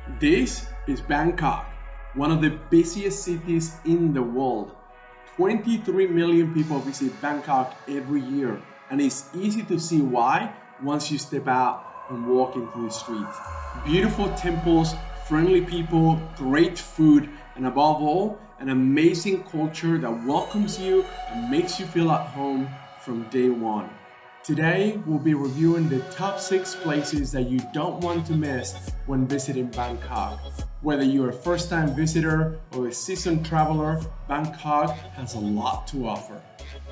This is Bangkok, one of the busiest cities in the world. 23 million people visit Bangkok every year, and it's easy to see why once you step out and walk into the streets. Beautiful temples, friendly people, great food, and above all, an amazing culture that welcomes you and makes you feel at home from day one. Today, we'll be reviewing the top 6 places that you don't want to miss when visiting Bangkok. Whether you're a first-time visitor or a seasoned traveler, Bangkok has a lot to offer.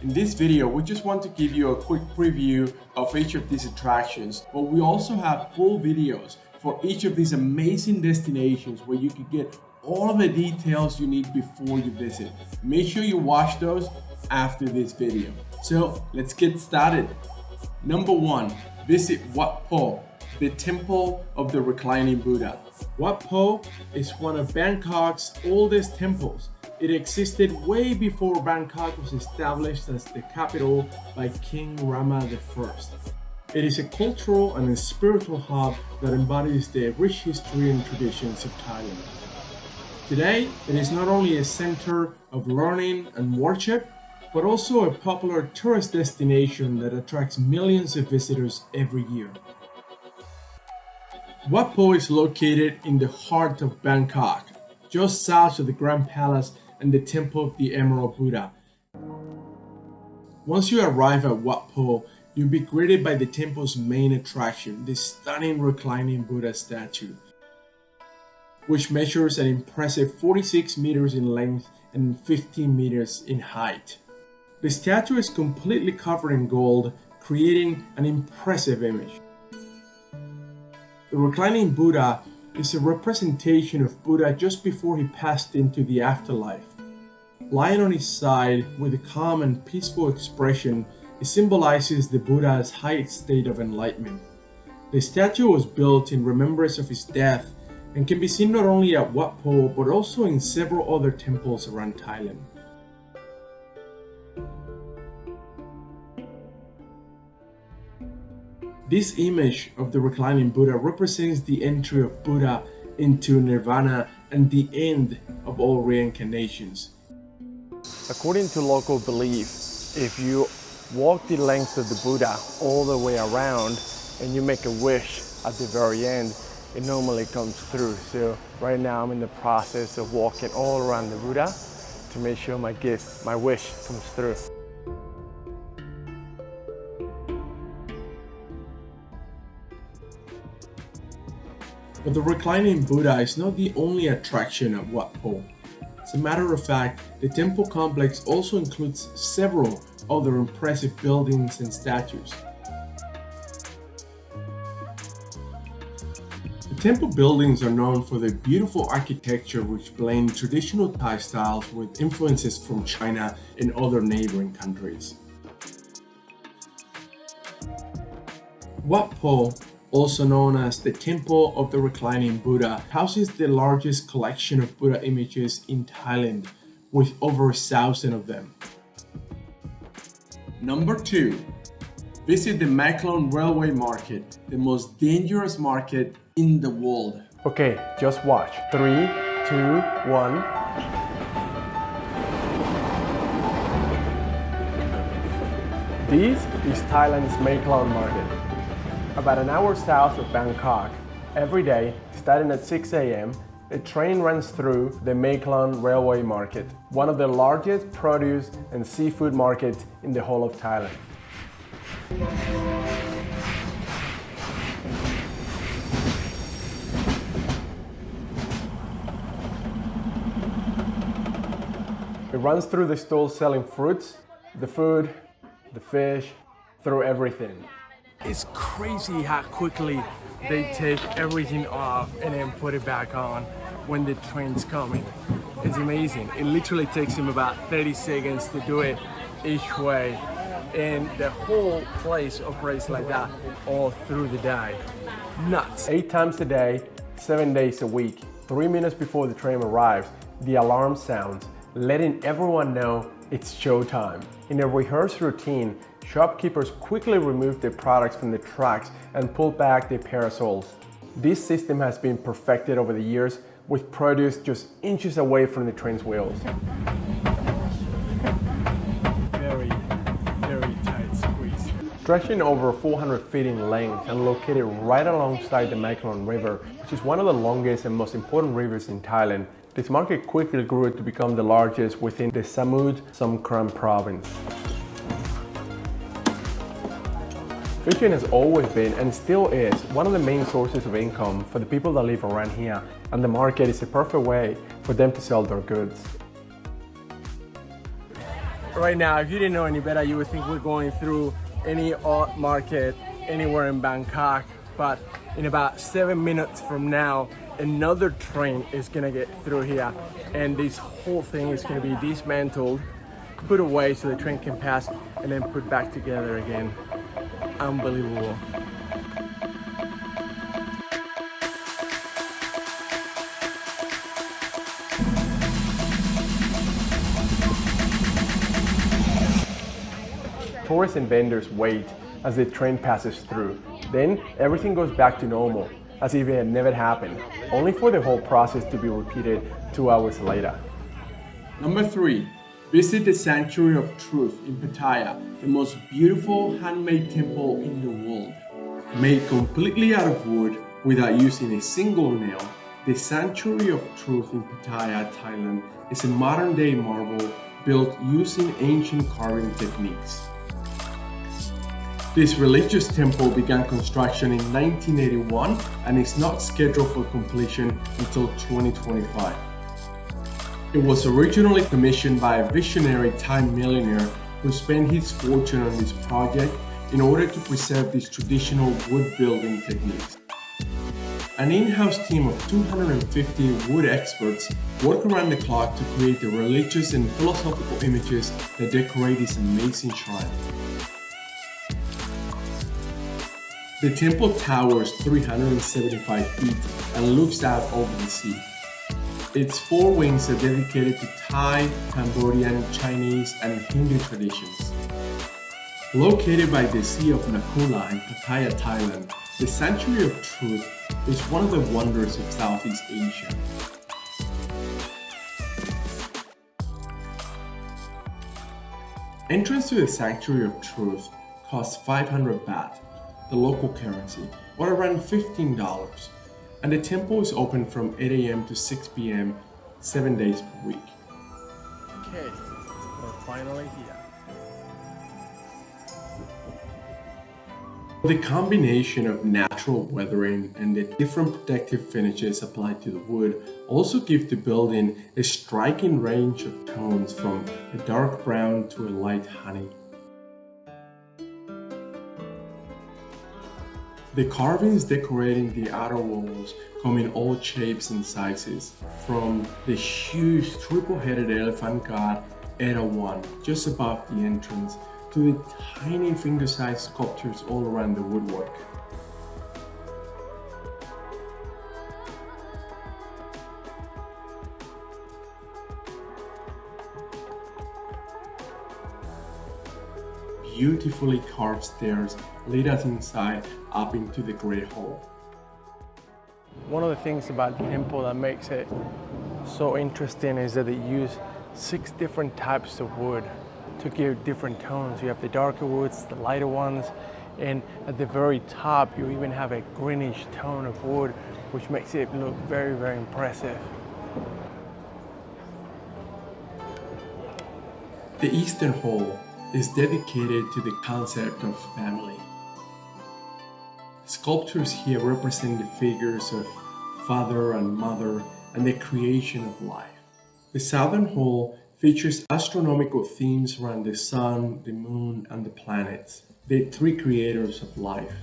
In this video, we just want to give you a quick preview of each of these attractions, but we also have full videos for each of these amazing destinations where you can get all of the details you need before you visit. Make sure you watch those after this video. So let's get started. Number 1, visit Wat Pho, the Temple of the Reclining Buddha. Wat Pho is one of Bangkok's oldest temples. It existed way before Bangkok was established as the capital by King Rama I. It is a cultural and a spiritual hub that embodies the rich history and traditions of Thailand. Today, it is not only a center of learning and worship, but also a popular tourist destination that attracts millions of visitors every year. Wat Pho is located in the heart of Bangkok, just south of the Grand Palace and the Temple of the Emerald Buddha. Once you arrive at Wat Pho, you'll be greeted by the temple's main attraction, the stunning reclining Buddha statue, which measures an impressive 46 meters in length and 15 meters in height. The statue is completely covered in gold, creating an impressive image. The reclining Buddha is a representation of Buddha just before he passed into the afterlife. Lying on his side with a calm and peaceful expression, it symbolizes the Buddha's high state of enlightenment. The statue was built in remembrance of his death and can be seen not only at Wat Pho but also in several other temples around Thailand. This image of the reclining Buddha represents the entry of Buddha into nirvana and the end of all reincarnations. According to local belief, if you walk the length of the Buddha all the way around and you make a wish at the very end, it normally comes through. So right now I'm in the process of walking all around the Buddha to make sure my wish comes through. But the reclining Buddha is not the only attraction at Wat Pho. As a matter of fact, the temple complex also includes several other impressive buildings and statues. The temple buildings are known for their beautiful architecture, which blend traditional Thai styles with influences from China and other neighboring countries. Wat Pho, also known as the Temple of the Reclining Buddha, houses the largest collection of Buddha images in Thailand, with over 1,000 of them. Number 2, visit the Maeklong Railway Market, the most dangerous market in the world. Okay, just watch. 3, 2, 1. This is Thailand's Maeklong Market. About an hour south of Bangkok. Every day, starting at 6 a.m., a train runs through the Maeklong Railway Market, one of the largest produce and seafood markets in the whole of Thailand. It runs through the stalls selling fruits, the food, the fish, through everything. It's crazy how quickly they take everything off and then put it back on when the train's coming. It's amazing. It literally takes them about 30 seconds to do it each way. And the whole place operates like that all through the day. Nuts. 8 times a day, 7 days a week. 3 minutes before the train arrives, the alarm sounds, letting everyone know it's showtime. In a rehearsed routine, shopkeepers quickly remove their products from the tracks and pull back their parasols. This system has been perfected over the years with produce just inches away from the train's wheels. Very, very tight squeeze. Stretching over 400 feet in length and located right alongside the Maeklong River, which is one of the longest and most important rivers in Thailand, this market quickly grew to become the largest within the Samut Songkhram province. Fishing has always been, and still is, one of the main sources of income for the people that live around here, and the market is a perfect way for them to sell their goods. Right now, if you didn't know any better, you would think we're going through any art market anywhere in Bangkok, but in about 7 minutes from now, another train is gonna get through here, and this whole thing is gonna be dismantled, put away so the train can pass, and then put back together again. Unbelievable. Tourists and vendors wait as the train passes through. Then everything goes back to normal, as if it had never happened, only for the whole process to be repeated 2 hours later. Number 3. Visit the Sanctuary of Truth in Pattaya, the most beautiful handmade temple in the world. Made completely out of wood without using a single nail, the Sanctuary of Truth in Pattaya, Thailand is a modern-day marvel built using ancient carving techniques. This religious temple began construction in 1981 and is not scheduled for completion until 2025. It was originally commissioned by a visionary Thai millionaire who spent his fortune on this project in order to preserve these traditional wood building techniques. An in-house team of 250 wood experts work around the clock to create the religious and philosophical images that decorate this amazing shrine. The temple towers 375 feet and looks out over the sea. Its 4 wings are dedicated to Thai, Cambodian, Chinese, and Hindu traditions. Located by the Sea of Nakula in Pattaya, Thailand, the Sanctuary of Truth is one of the wonders of Southeast Asia. Entrance to the Sanctuary of Truth costs 500 baht, the local currency, or around $15. And the temple is open from 8 a.m. to 6 p.m. 7 days per week. Okay, we're finally here. The combination of natural weathering and the different protective finishes applied to the wood also give the building a striking range of tones from a dark brown to a light honey. The carvings decorating the outer walls come in all shapes and sizes, from the huge triple-headed elephant god Eta 1 just above the entrance to the tiny finger-sized sculptures all around the woodwork. Beautifully carved stairs lead us inside up into the Great Hall. One of the things about the temple that makes it so interesting is that they use 6 different types of wood to give different tones. You have the darker woods, the lighter ones, and at the very top you even have a greenish tone of wood, which makes it look very, very impressive. The Eastern Hall is dedicated to the concept of family. Sculptures here represent the figures of father and mother and the creation of life. The Southern Hall features astronomical themes around the sun, the moon, and the planets, the 3 creators of life.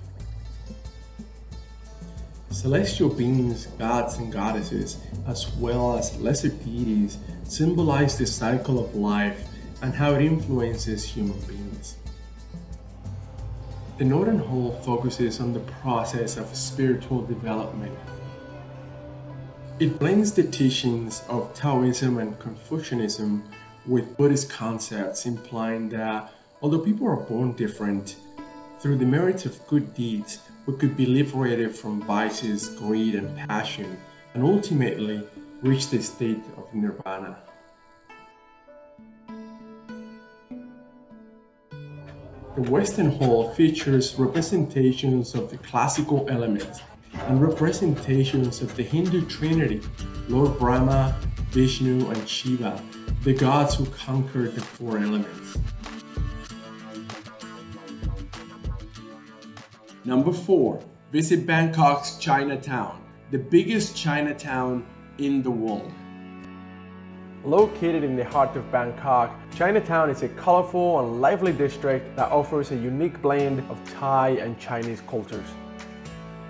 Celestial beings, gods and goddesses, as well as lesser deities, symbolize the cycle of life and how it influences human beings. The Northern Hall focuses on the process of spiritual development. It blends the teachings of Taoism and Confucianism with Buddhist concepts, implying that although people are born different, through the merits of good deeds, who could be liberated from vices, greed, and passion, and ultimately reach the state of nirvana. The Western Hall features representations of the classical elements and representations of the Hindu Trinity, Lord Brahma, Vishnu, and Shiva, the gods who conquered the four elements. Number 4. Visit Bangkok's Chinatown, the biggest Chinatown in the world. Located in the heart of Bangkok, Chinatown is a colorful and lively district that offers a unique blend of Thai and Chinese cultures.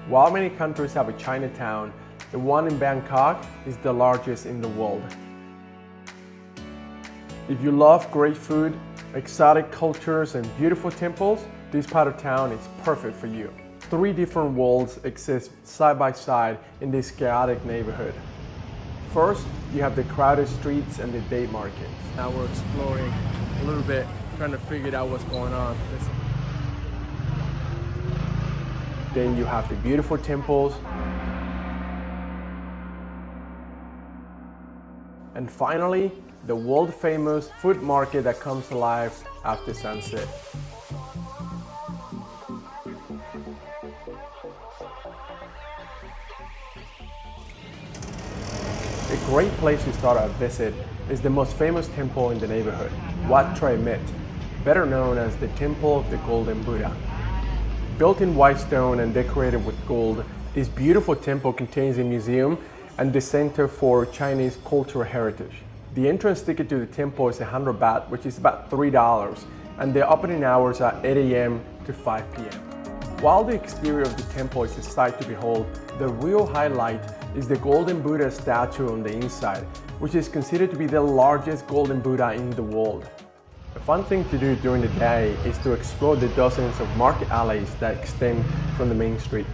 While many countries have a Chinatown, the one in Bangkok is the largest in the world. If you love great food, exotic cultures, and beautiful temples, this part of town is perfect for you. 3 different worlds exist side by side in this chaotic neighborhood. First, you have the crowded streets and the day markets. Now we're exploring a little bit, trying to figure out what's going on. Then you have the beautiful temples. And finally, the world-famous food market that comes alive after sunset. A great place to start a visit is the most famous temple in the neighborhood, Wat Pho, better known as the Temple of the Golden Buddha. Built in white stone and decorated with gold, this beautiful temple contains a museum and the Center for Chinese Cultural Heritage. The entrance ticket to the temple is 100 baht, which is about $3, and the opening hours are 8 a.m. to 5 p.m. While the exterior of the temple is a sight to behold, the real highlight is the Golden Buddha statue on the inside, which is considered to be the largest Golden Buddha in the world. A fun thing to do during the day is to explore the dozens of market alleys that extend from the main street.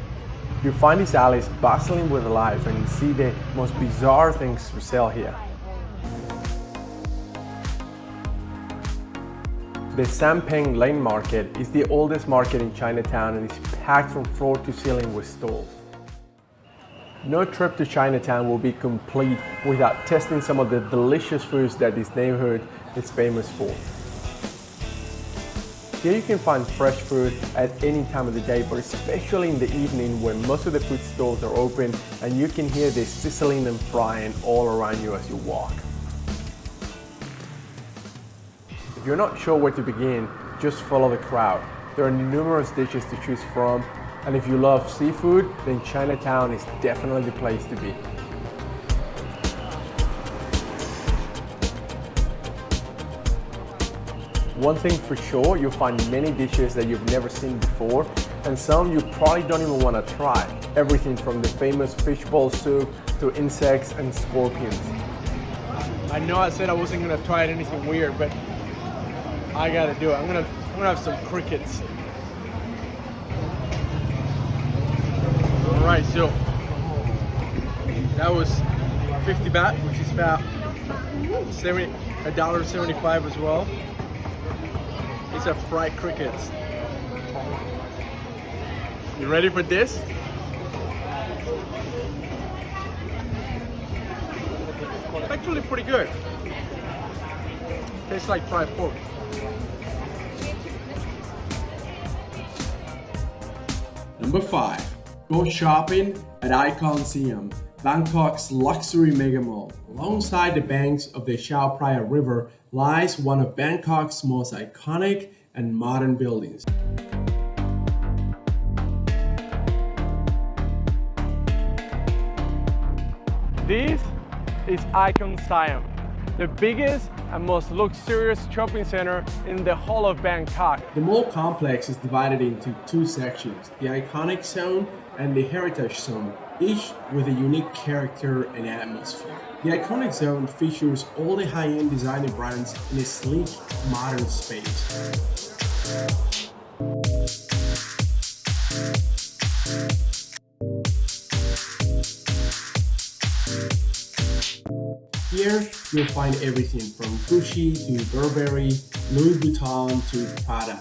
You'll find these alleys bustling with life and see the most bizarre things for sale here. The Sampeng Lane Market is the oldest market in Chinatown and is packed from floor to ceiling with stalls. No trip to Chinatown will be complete without testing some of the delicious foods that this neighborhood is famous for. Here you can find fresh food at any time of the day, but especially in the evening when most of the food stalls are open and you can hear the sizzling and frying all around you as you walk. If you're not sure where to begin, just follow the crowd. There are numerous dishes to choose from, and if you love seafood, then Chinatown is definitely the place to be. One thing for sure, you'll find many dishes that you've never seen before, and some you probably don't even want to try. Everything from the famous fishbowl soup to insects and scorpions. I know I said I wasn't gonna try anything weird, but I gotta do it. I'm gonna have some crickets. All right, so that was 50 baht, which is about $1.75 as well. These are fried crickets. You ready for this? Actually pretty good. Tastes like fried pork. Number 5. Go shopping at IconSiam, Bangkok's luxury mega mall. Alongside the banks of the Chao Phraya River lies one of Bangkok's most iconic and modern buildings. This is IconSiam, the biggest and most luxurious shopping center in the whole of Bangkok. The mall complex is divided into 2 sections, the iconic zone and the heritage zone, each with a unique character and atmosphere. The iconic zone features all the high-end designer brands in a sleek, modern space. Here, you'll find everything from Gucci to Burberry, Louis Vuitton to Prada,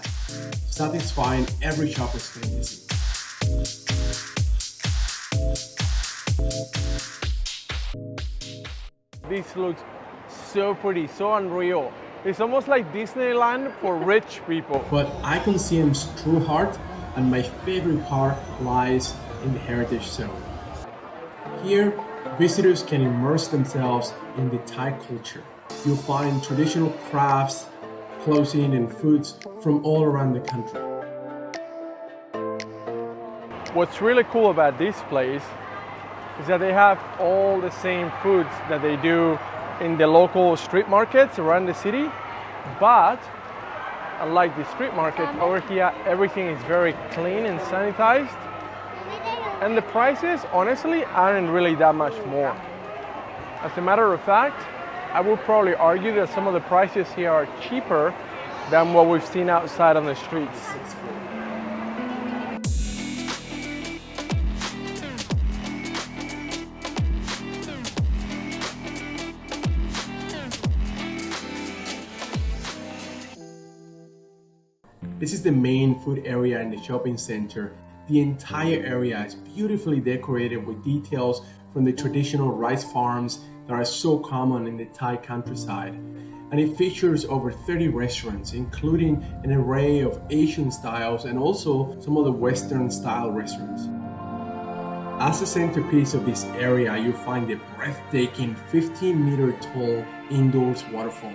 satisfying every shopper's fantasy. This looks so pretty, so unreal. It's almost like Disneyland for rich people. But IconSiam's true heart and my favorite part lies in the heritage zone. Here, visitors can immerse themselves in the Thai culture. You'll find traditional crafts, clothing, and foods from all around the country. What's really cool about this place is that they have all the same foods that they do in the local street markets around the city, but unlike the street market, over here everything is very clean and sanitized, and the prices honestly aren't really that much more. As a matter of fact, I would probably argue that some of the prices here are cheaper than what we've seen outside on the streets. This is the main food area in the shopping center. The entire area is beautifully decorated with details from the traditional rice farms that are so common in the Thai countryside. And it features over 30 restaurants, including an array of Asian styles and also some of the Western style restaurants. As the centerpiece of this area, you'll find the breathtaking 15-meter tall indoors waterfall.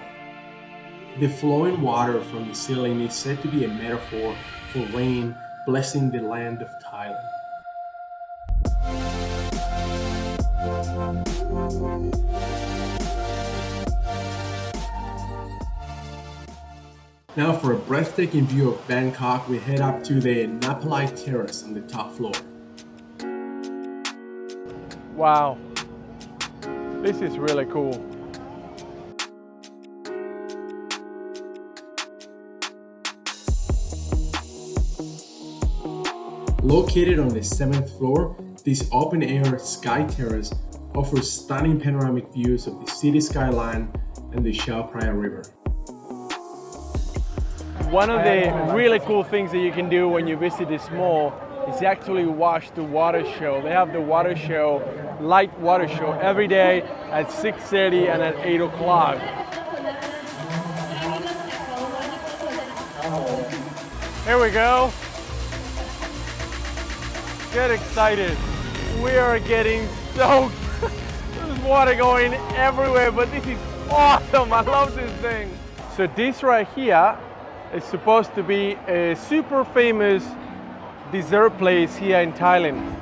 The flowing water from the ceiling is said to be a metaphor for rain blessing the land of Thailand. Now for a breathtaking view of Bangkok, we head up to the Napalai Terrace on the top floor. Wow, this is really cool. Located on the 7th floor, this open-air sky terrace offers stunning panoramic views of the city skyline and the Chao Phraya River. One of the really cool things that you can do when you visit this mall is actually watch the water show. They have the water show, light water show, every day at 6:30 and at 8 o'clock. Here we go. Get excited. We are getting soaked. There's water going everywhere, but this is awesome. I love this thing. So this right here is supposed to be a super famous dessert place here in Thailand.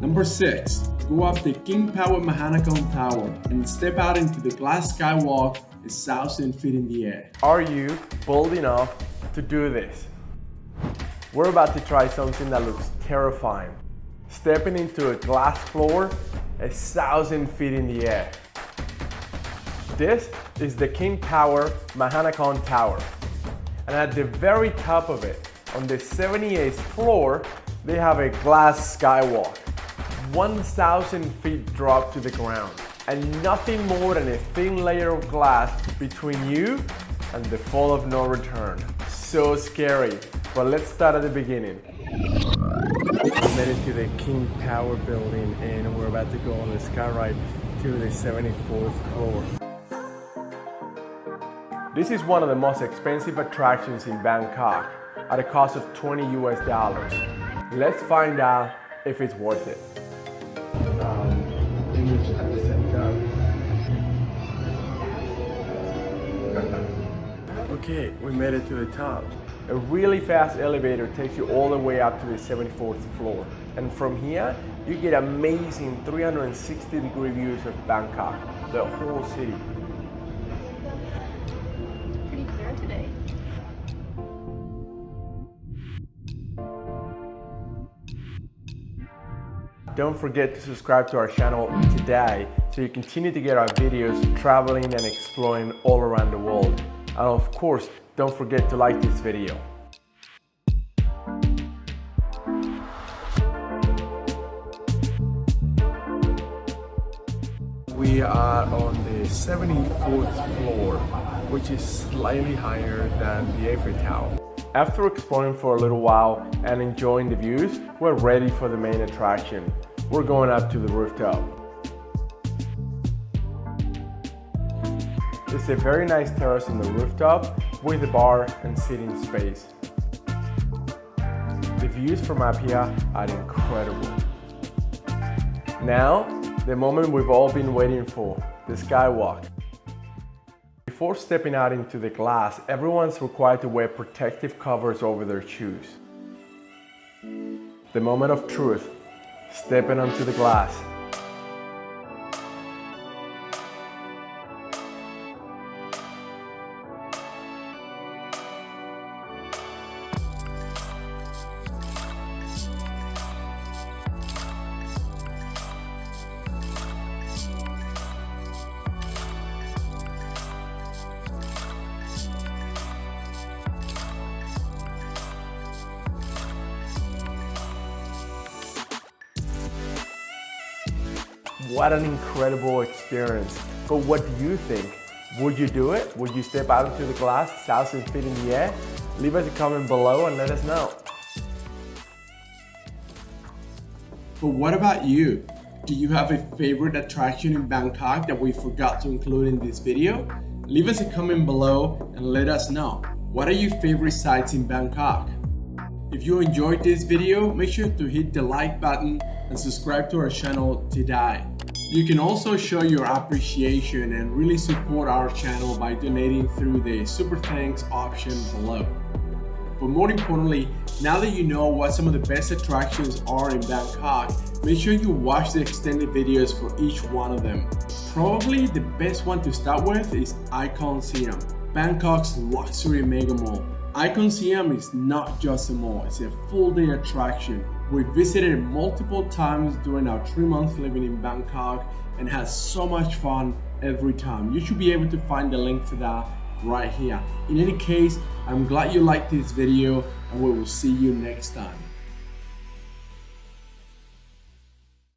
Number 6. Go up the King Power Mahanakhon Tower and step out into the glass skywalk 1,000 feet in the air. Are you bold enough to do this? We're about to try something that looks terrifying. Stepping into a glass floor 1,000 feet in the air. This is the King Power Mahanakhon Tower. And at the very top of it, on the 78th floor, they have a glass skywalk. 1,000 feet drop to the ground, and nothing more than a thin layer of glass between you and the fall of no return. So scary, but let's start at the beginning. We made it to the King Power building and we're about to go on the sky ride to the 74th floor. This is one of the most expensive attractions in Bangkok at a cost of $20 US. Let's find out if it's worth it. Image at the center. Okay, we made it to the top. A really fast elevator takes you all the way up to the 74th floor. And from here, you get amazing 360-degree views of Bangkok, the whole city. Pretty clear today. Don't forget to subscribe to our channel today so you continue to get our videos traveling and exploring all around the world. And of course, don't forget to like this video. We are on the 74th floor, which is slightly higher than the Eiffel Tower. After exploring for a little while and enjoying the views, we're ready for the main attraction. We're going up to the rooftop. It's a very nice terrace on the rooftop with a bar and seating space. The views from up here are incredible. Now, the moment we've all been waiting for, the skywalk. Before stepping out into the glass, everyone's required to wear protective covers over their shoes. The moment of truth, stepping onto the glass. What an incredible experience. But what do you think? Would you do it? Would you step out into the glass 1,000 feet in the air? Leave us a comment below and let us know. But what about you? Do you have a favorite attraction in Bangkok that we forgot to include in this video? Leave us a comment below and let us know. What are your favorite sites in Bangkok? If you enjoyed this video, make sure to hit the like button and subscribe to our channel today. You can also show your appreciation and really support our channel by donating through the Super Thanks option below. But more importantly, now that you know what some of the best attractions are in Bangkok, make sure you watch the extended videos for each one of them. Probably the best one to start with is IconSiam, Bangkok's luxury mega mall. IconSiam is not just a mall, it's a full-day attraction. We visited it multiple times during our 3-month living in Bangkok and had so much fun every time. You should be able to find the link to that right here. In any case, I'm glad you liked this video and we will see you next time.